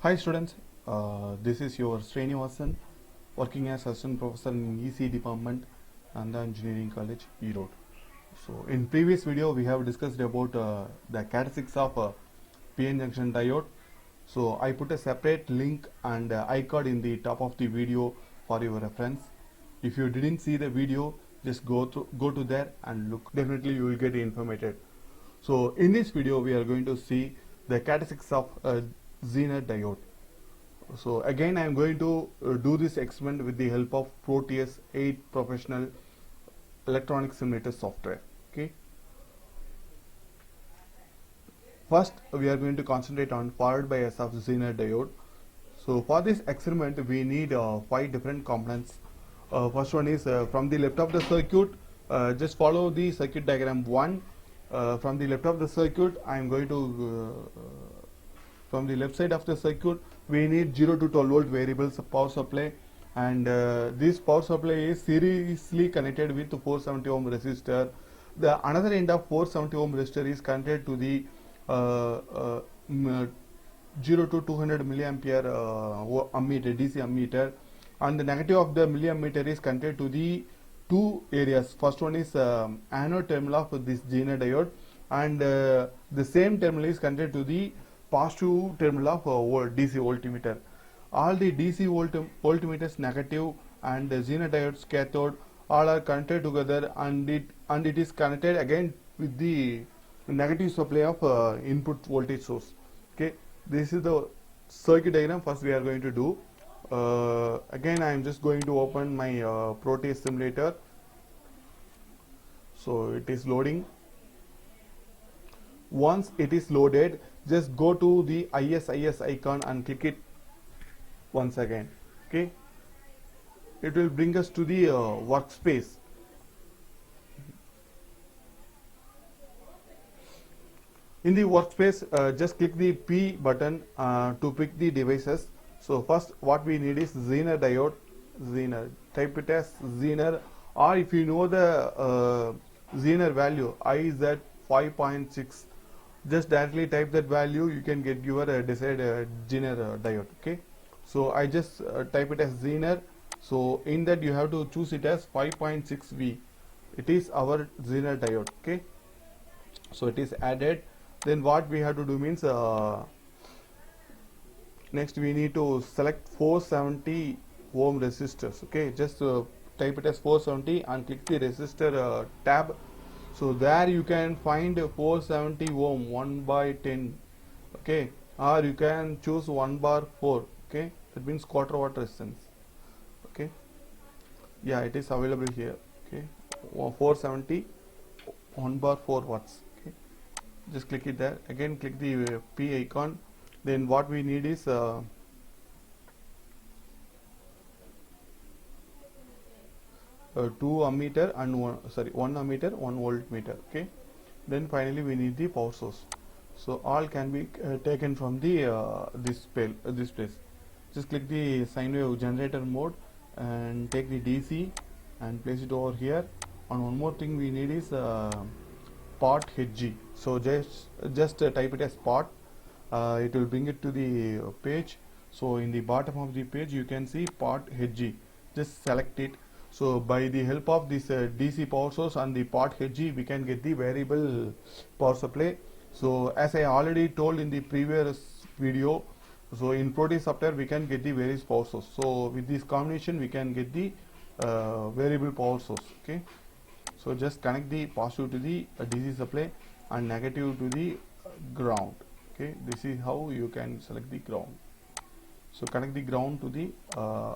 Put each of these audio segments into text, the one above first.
Hi students, this is your Srinivasan working as assistant professor in EC department and the engineering college Erode. So in previous video we have discussed about the characteristics of PN junction diode. So I put a separate link and icon in the top of the video for your reference. If you didn't see the video, just go to there and look. Definitely you will get informated. So in this video we are going to see the characteristics of Zener diode. So again I am going to do this experiment with the help of Proteus 8 professional electronic simulator software. Okay. First we are going to concentrate on forward bias of Zener diode. So for this experiment we need 5 different components. First one is from the left of the circuit, just follow the circuit diagram 1. From the left of the circuit I am going to from the left side of the circuit we need 0 to 12 volt variable power supply, and this power supply is seriously connected with 470 ohm resistor. The another end of 470 ohm resistor is connected to the 0 to 200 milliampere ammeter, DC ammeter, and the negative of the milliammeter is connected to the two areas. First one is anode terminal of this Zener diode, and the same terminal is connected to the positive terminal of DC voltmeter. All the DC voltmeters negative and the Zener diode's cathode all are connected together, and it is connected again with the negative supply of input voltage source. Okay, this is the circuit diagram. First we are going to do. Again I am just going to open my Proteus simulator. So it is loading. Once it is loaded, just go to the IS icon and click it once again. Okay, it will bring us to the workspace. In the workspace, just click the P button to pick the devices. So first what we need is Zener diode. Zener, type it as Zener, or if you know the Zener value, I is at 5.6, just directly type that value, you can get your desired Zener diode. Okay, so I just type it as Zener. So in that you have to choose it as 5.6V. It is our Zener diode. Okay, so it is added. Then what we have to do means next we need to select 470 ohm resistors. Okay, just type it as 470 and click the resistor tab. So there you can find 470 ohm 1 by 10. Okay, or you can choose 1 bar 4. Okay, that means quarter watt resistance. Okay, yeah, it is available here. Okay, 470 1 bar 4 watts. Okay, just click it there. Again click the P icon. Then what we need is 2 ammeter and 1 ammeter, 1 voltmeter. Okay, then finally we need the power source. So all can be taken from the this place. Just click the sine wave generator mode and take the DC and place it over here. And one more thing we need is pot HG. So just type it as pot. It will bring it to the page. So in the bottom of the page you can see pot HG. Just select it. So by the help of this DC power source and the pot HG we can get the variable power supply. So as I already told in the previous video, so in Proteus software we can get the various power source. So with this combination we can get the variable power source. Okay, so just connect the positive to the DC supply and negative to the ground. Okay, this is how you can select the ground. So connect the ground to the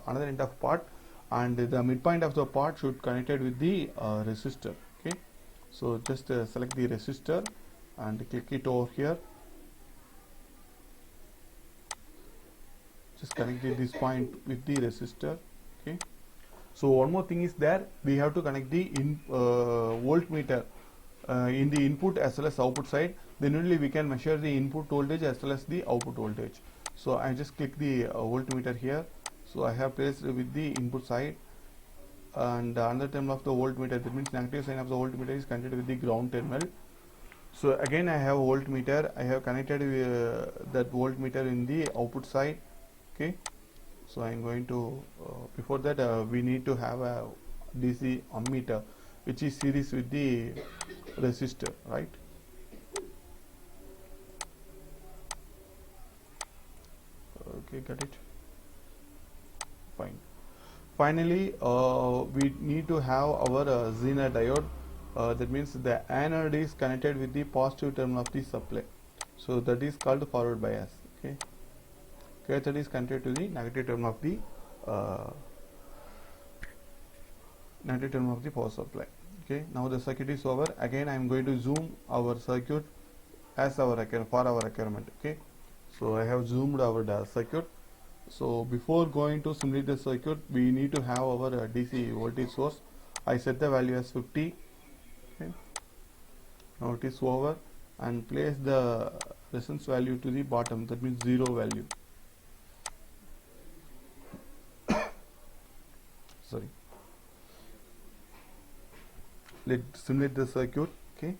another end of part, and the midpoint of the part should connected with the resistor. Okay, so just select the resistor and click it over here. Just connect this point with the resistor. Okay, so one more thing is there, we have to connect the voltmeter in the input as well as output side. Then only we can measure the input voltage as well as the output voltage. So I just click the voltmeter here. So I have placed with the input side, and another terminal of the voltmeter, that means negative sign of the voltmeter is connected with the ground terminal. So again I have voltmeter. I have connected that voltmeter in the output side. Okay, so I'm going to before that we need to have a DC ammeter which is series with the resistor, right? Okay, got it. Fine. Finally, we need to have our Zener diode. That means the anode is connected with the positive terminal of the supply. So that is called forward bias. Okay. Cathode is connected to the negative terminal of the uh, power supply. Okay. Now the circuit is over. Again, I am going to zoom our circuit as our for our requirement. Okay. So I have zoomed our circuit. So before going to simulate the circuit, we need to have our DC voltage source. I set the value as 50. Okay. Now it is over, and place the resistance value to the bottom, that means 0 value. Sorry. Let's simulate the circuit. Okay.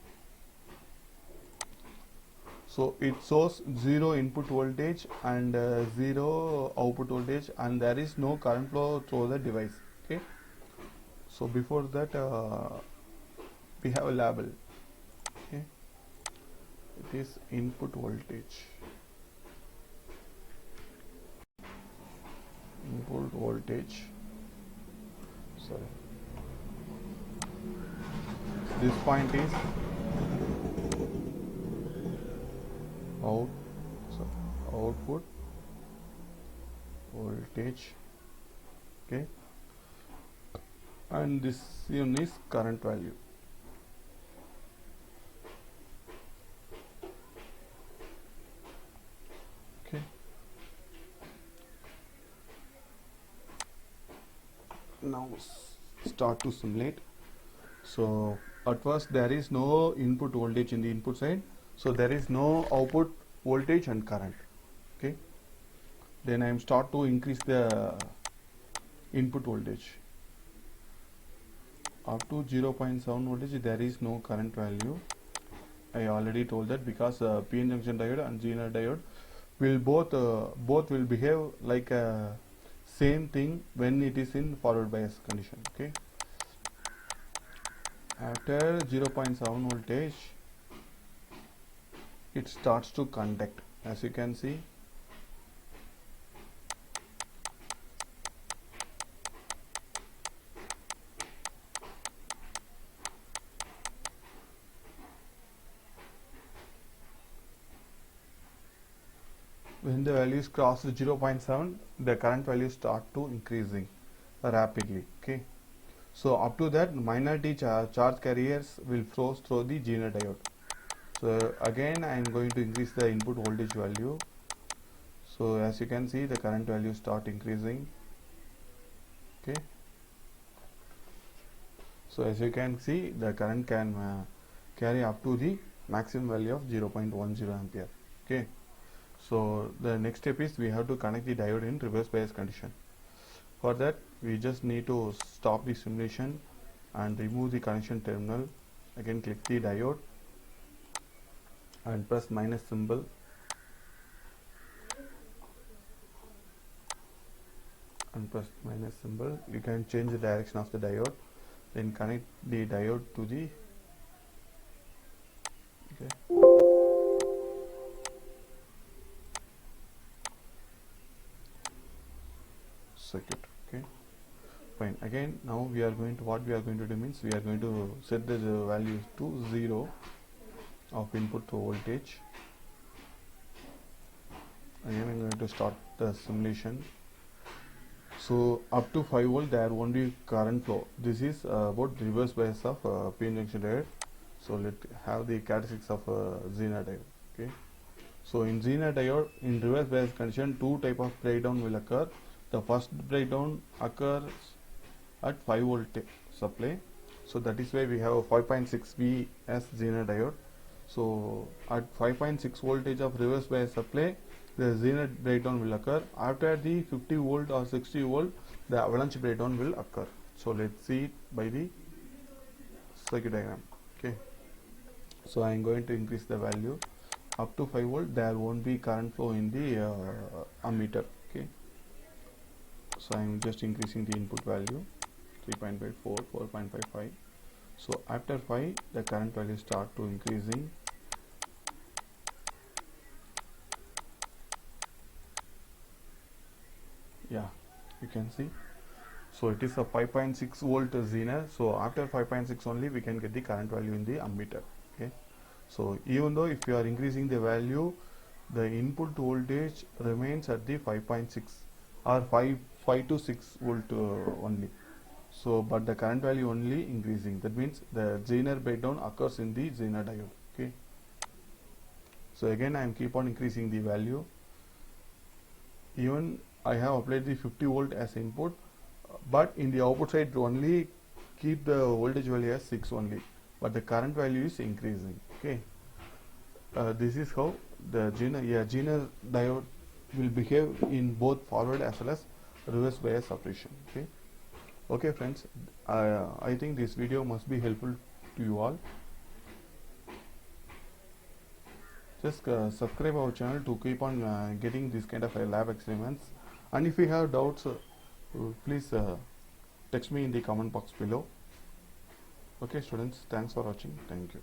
So it shows 0 input voltage and 0 output voltage, and there is no current flow through the device. Okay. So before that we have a label. Okay. It is input voltage. Input voltage. Sorry. This point is output voltage. Okay. And this one is current value. Okay. Now start to simulate. So at first there is no input voltage in the input side, so there is no output voltage and current. Okay. Then I am start to increase the input voltage up to 0.7 voltage. There is no current value. I already told that because PN junction diode and Zener diode will both will behave like a same thing when it is in forward bias condition. Okay. After 0.7 voltage, it starts to conduct, as you can see. When the values cross 0.7, the current values start to increasing rapidly. Okay. So up to that, minority charge carriers will flow through the Zener diode. So again I am going to increase the input voltage value. So as you can see, the current values start increasing. Okay. So as you can see, the current can carry up to the maximum value of 0.10 ampere. Okay. So the next step is we have to connect the diode in reverse bias condition. For that, we just need to stop the simulation and remove the connection terminal. Again, click the diode and press minus symbol. And press minus symbol. You can change the direction of the diode. Then connect the diode to the circuit. Okay, fine. Again, now we are going to what we are going to do means we are going to set the value to 0 of input voltage. Again, I'm going to start the simulation. So up to 5 volt there won't be current flow. This is about reverse bias of PN junction diode. So let's have the characteristics of Zener diode. Okay. So in Zener diode, in reverse bias condition, two type of breakdown will occur. The first breakdown occurs at 5 volt supply. So that is why we have a 5.6 V as Zener diode. So at 5.6 voltage of reverse bias supply, the Zener breakdown will occur. After the 50 volt or 60 volt, the avalanche breakdown will occur. So let's see it by the circuit diagram. Okay. So I am going to increase the value up to 5 volt. There won't be current flow in the ammeter. Okay, so I am just increasing the input value 3.54, 4.55. So after 5 the current value start to increasing. Yeah, you can see. So it is a 5.6 volt Zener. So after 5.6 only we can get the current value in the ammeter. Okay, so even though if you are increasing the value, the input voltage remains at the 5.6 or 5 to 6 volt only. So but the current value only increasing. That means the Zener breakdown occurs in the Zener diode. Okay, so again I am keep on increasing the value. Even I have applied the 50 volt as input, but in the output side only keep the voltage value as 6 only, but the current value is increasing. Okay, this is how the Zener diode will behave in both forward as well as reverse bias operation. Okay, okay friends, I think this video must be helpful to you all. Just subscribe our channel to keep on getting this kind of lab experiments, and if you have doubts, please text me in the comment box below. Okay students, thanks for watching. Thank you.